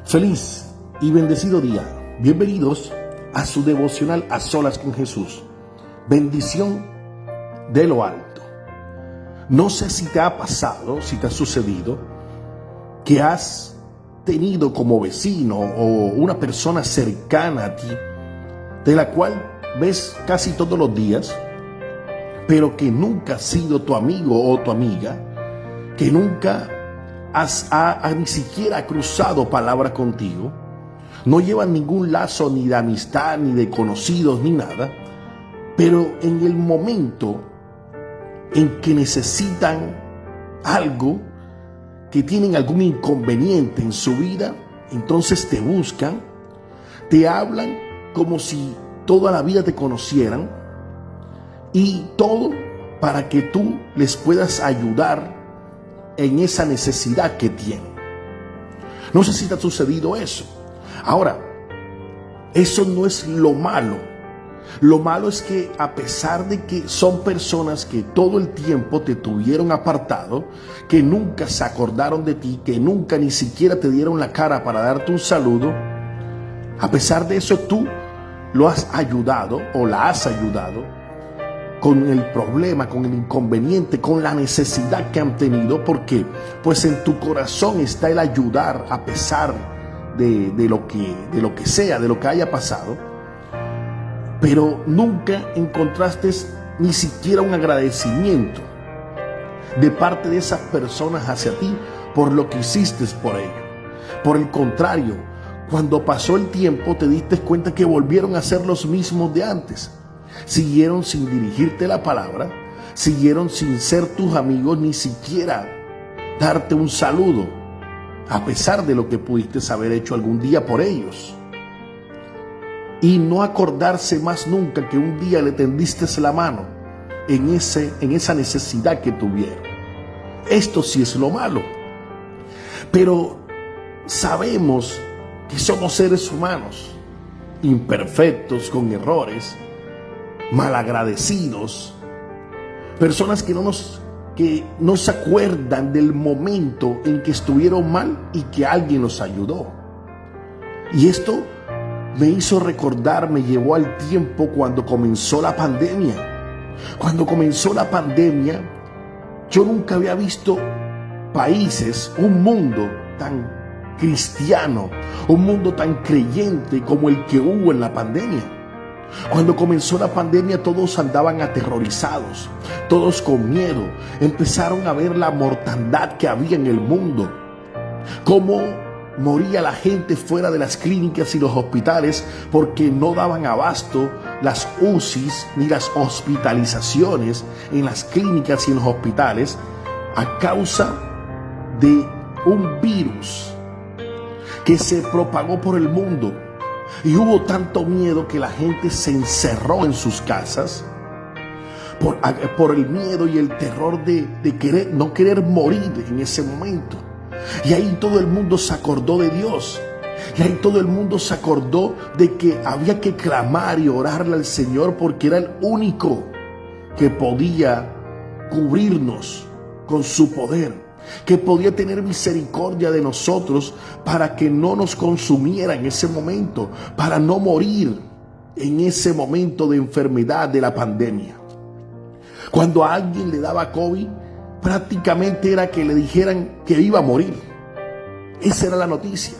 Feliz y bendecido día. Bienvenidos a su devocional A Solas con Jesús. Bendición de lo alto. No sé si te ha pasado, si te ha sucedido, que has tenido como vecino o una persona cercana a ti, de la cual ves casi todos los días, pero que nunca ha sido tu amigo o tu amiga, que nunca ni siquiera ha cruzado palabra contigo, no llevan ningún lazo ni de amistad, ni de conocidos, ni nada, pero en el momento en que necesitan algo, que tienen algún inconveniente en su vida, entonces te buscan, te hablan como si toda la vida te conocieran, y todo para que tú les puedas ayudar en esa necesidad que tienen. No sé si te ha sucedido eso. Ahora, eso no es lo malo. Lo malo es que a pesar de que son personas que todo el tiempo te tuvieron apartado, que nunca se acordaron de ti, que nunca ni siquiera te dieron la cara para darte un saludo, a pesar de eso tú lo has ayudado o la has ayudado con el problema, con el inconveniente, con la necesidad que han tenido. ¿Por qué? Pues en tu corazón está el ayudar a pesar de lo que sea, de lo que haya pasado, pero nunca encontraste ni siquiera un agradecimiento de parte de esas personas hacia ti por lo que hiciste por ellos. Por el contrario, cuando pasó el tiempo te diste cuenta que volvieron a ser los mismos de antes. Siguieron sin dirigirte la palabra, siguieron sin ser tus amigos, ni siquiera darte un saludo, a pesar de lo que pudiste haber hecho algún día por ellos. Y no acordarse más nunca que un día le tendiste la mano en esa necesidad que tuvieron. Esto sí es lo malo. Pero sabemos que somos seres humanos, imperfectos, con errores, malagradecidos, personas que no se acuerdan del momento en que estuvieron mal y que alguien los ayudó. Y esto me hizo recordar, me llevó al tiempo cuando comenzó la pandemia. Cuando comenzó la pandemia, yo nunca había visto países, un mundo tan cristiano, un mundo tan creyente como el que hubo en la pandemia. Cuando comenzó la pandemia todos andaban aterrorizados, todos con miedo. Empezaron a ver la mortandad que había en el mundo, cómo moría la gente fuera de las clínicas y los hospitales porque no daban abasto las UCIs ni las hospitalizaciones en las clínicas y en los hospitales a causa de un virus que se propagó por el mundo. Y hubo tanto miedo que la gente se encerró en sus casas por el miedo y el terror de no querer morir en ese momento. Y ahí todo el mundo se acordó de Dios. Y ahí todo el mundo se acordó de que había que clamar y orarle al Señor porque era el único que podía cubrirnos con su poder, que podía tener misericordia de nosotros para que no nos consumiera en ese momento, para no morir en ese momento de enfermedad de la pandemia. Cuando a alguien le daba COVID, prácticamente era que le dijeran que iba a morir. Esa era la noticia.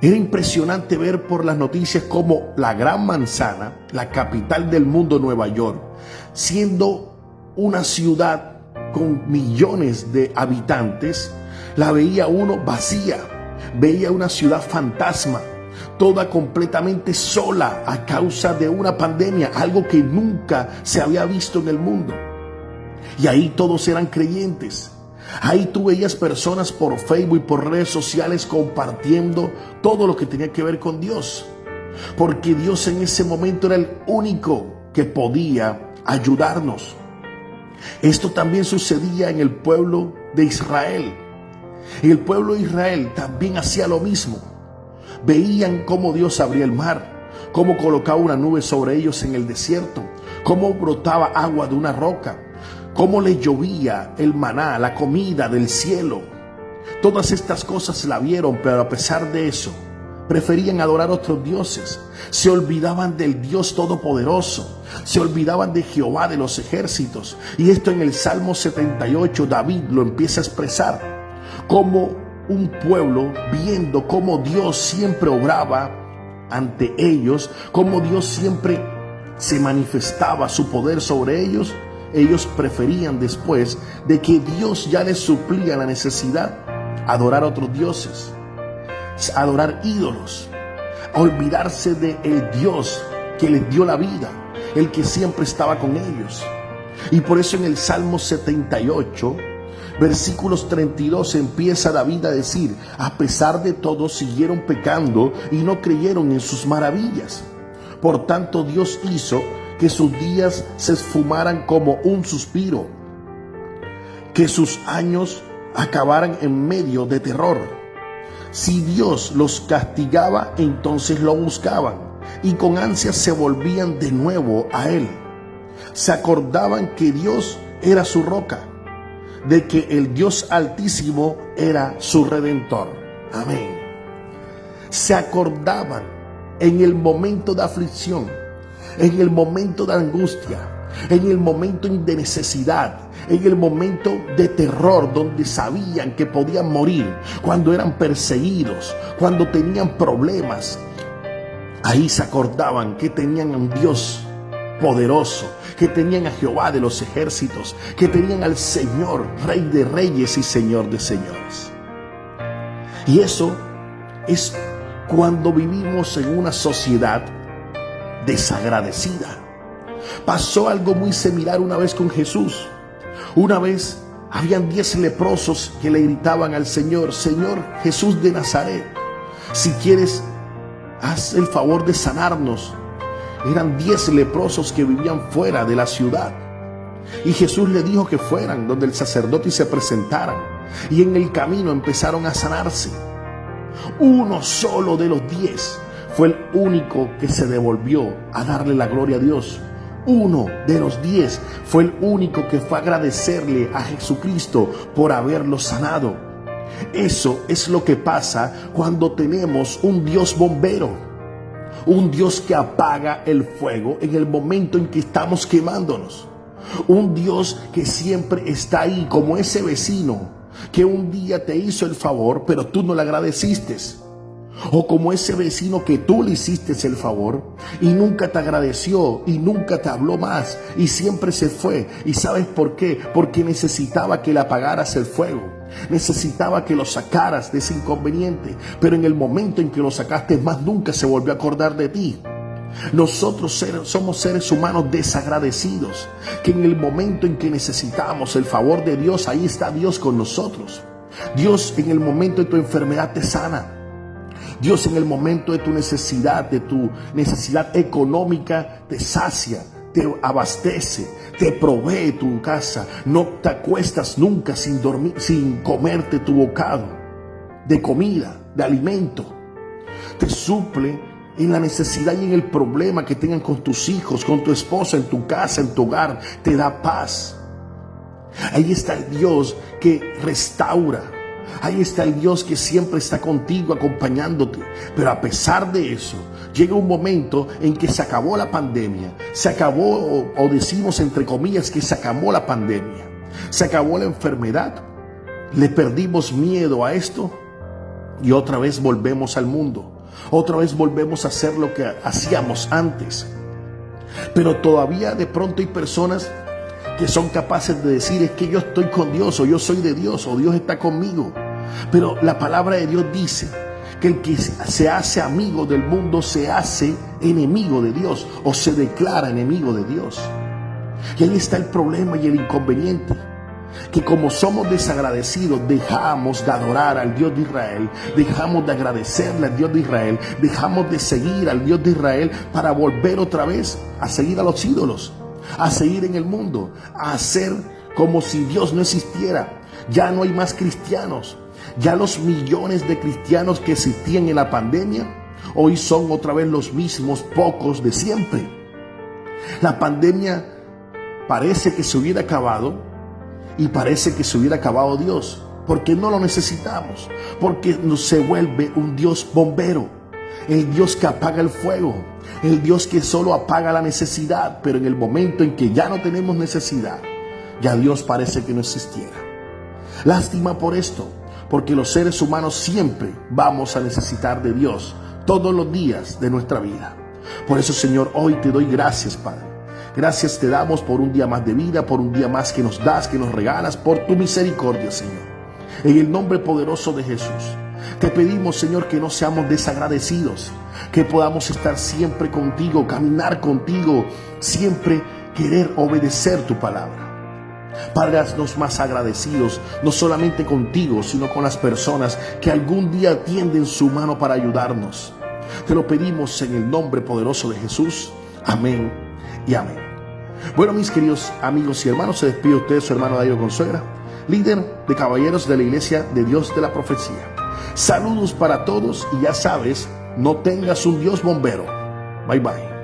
Era impresionante ver por las noticias cómo la Gran Manzana, la capital del mundo, Nueva York, siendo una ciudad con millones de habitantes, la veía uno vacía, veía una ciudad fantasma, toda completamente sola a causa de una pandemia, algo que nunca se había visto en el mundo. Y ahí todos eran creyentes. Ahí tú veías personas por Facebook y por redes sociales compartiendo todo lo que tenía que ver con Dios, porque Dios en ese momento era el único que podía ayudarnos. Esto también sucedía en el pueblo de Israel. Y el pueblo de Israel también hacía lo mismo. Veían cómo Dios abría el mar, cómo colocaba una nube sobre ellos en el desierto, cómo brotaba agua de una roca, cómo les llovía el maná, la comida del cielo. Todas estas cosas la vieron, pero a pesar de eso, preferían adorar a otros dioses. Se olvidaban del Dios Todopoderoso. Se olvidaban de Jehová de los ejércitos. Y esto en el Salmo 78 David lo empieza a expresar. Como un pueblo, viendo cómo Dios siempre obraba ante ellos, cómo Dios siempre se manifestaba su poder sobre ellos, ellos preferían, después de que Dios ya les suplía la necesidad, adorar a otros dioses, adorar ídolos, olvidarse de el Dios que les dio la vida, el que siempre estaba con ellos. Y por eso en el Salmo 78, versículos 32, empieza David a decir: a pesar de todo siguieron pecando y no creyeron en sus maravillas. Por tanto, Dios hizo que sus días se esfumaran como un suspiro, que sus años acabaran en medio de terror. Si Dios los castigaba, entonces lo buscaban y con ansias se volvían de nuevo a Él. Se acordaban que Dios era su roca, de que el Dios Altísimo era su Redentor. Amén. Se acordaban en el momento de aflicción, en el momento de angustia, en el momento de necesidad, en el momento de terror, donde sabían que podían morir, cuando eran perseguidos, cuando tenían problemas. Ahí se acordaban que tenían a un Dios poderoso, que tenían a Jehová de los ejércitos, que tenían al Señor, Rey de reyes y Señor de señores. Y eso es cuando vivimos en una sociedad desagradecida. Pasó algo muy similar una vez con Jesús. Una vez habían 10 leprosos que le gritaban al Señor: Señor Jesús de Nazaret, si quieres, haz el favor de sanarnos. Eran 10 leprosos que vivían fuera de la ciudad. Y Jesús le dijo que fueran donde el sacerdote y se presentaran. Y en el camino empezaron a sanarse. Uno solo de los 10 fue el único que se devolvió a darle la gloria a Dios. Uno de los 10 fue el único que fue a agradecerle a Jesucristo por haberlo sanado. Eso es lo que pasa cuando tenemos un Dios bombero, un Dios que apaga el fuego en el momento en que estamos quemándonos, un Dios que siempre está ahí, como ese vecino que un día te hizo el favor pero tú no le agradeciste, o como ese vecino que tú le hiciste el favor y nunca te agradeció y nunca te habló más y siempre se fue. ¿Y sabes por qué? Porque necesitaba que le apagaras el fuego, necesitaba que lo sacaras de ese inconveniente, pero en el momento en que lo sacaste más, nunca se volvió a acordar de ti. Nosotros somos seres humanos desagradecidos, que en el momento en que necesitamos el favor de Dios, ahí está Dios con nosotros. Dios en el momento de tu enfermedad te sana. Dios en el momento de tu necesidad económica, te sacia, te abastece, te provee tu casa. No te acuestas nunca sin dormir, sin comerte tu bocado de comida, de alimento. Te suple en la necesidad y en el problema que tengan con tus hijos, con tu esposa, en tu casa, en tu hogar. Te da paz. Ahí está el Dios que restaura. Ahí está el Dios que siempre está contigo, acompañándote. Pero a pesar de eso, llega un momento en que se acabó la pandemia. Se acabó, o decimos entre comillas, que se acabó la pandemia. Se acabó la enfermedad. Le perdimos miedo a esto y otra vez volvemos al mundo. Otra vez volvemos a hacer lo que hacíamos antes. Pero todavía de pronto hay personas que son capaces de decir: es que yo estoy con Dios, o yo soy de Dios, o Dios está conmigo. Pero la palabra de Dios dice que el que se hace amigo del mundo se hace enemigo de Dios, o se declara enemigo de Dios. Y ahí está el problema y el inconveniente, que como somos desagradecidos, dejamos de adorar al Dios de Israel, dejamos de agradecerle al Dios de Israel, dejamos de seguir al Dios de Israel para volver otra vez a seguir a los ídolos, a seguir en el mundo, a hacer como si Dios no existiera. Ya no hay más cristianos. Ya los millones de cristianos que existían en la pandemia hoy son otra vez los mismos pocos de siempre. La pandemia parece que se hubiera acabado y parece que se hubiera acabado Dios. porque no lo necesitamos, porque se vuelve un Dios bombero, el Dios que apaga el fuego, el Dios que solo apaga la necesidad, pero en el momento en que ya no tenemos necesidad, ya Dios parece que no existiera. Lástima por esto, porque los seres humanos siempre vamos a necesitar de Dios todos los días de nuestra vida. Por eso, Señor, hoy te doy gracias, Padre. Gracias te damos por un día más de vida, por un día más que nos das, que nos regalas, por tu misericordia, Señor. En el nombre poderoso de Jesús, te pedimos, Señor, que no seamos desagradecidos, que podamos estar siempre contigo, caminar contigo, siempre querer obedecer tu palabra. Padre, haznos más agradecidos, no solamente contigo, sino con las personas que algún día tienden su mano para ayudarnos. Te lo pedimos en el nombre poderoso de Jesús. Amén y amén. Bueno, mis queridos amigos y hermanos, se despide usted su hermano Dairo Consuegra, líder de caballeros de la Iglesia de Dios de la Profecía. Saludos para todos y ya sabes, no tengas un Dios bombero. Bye bye.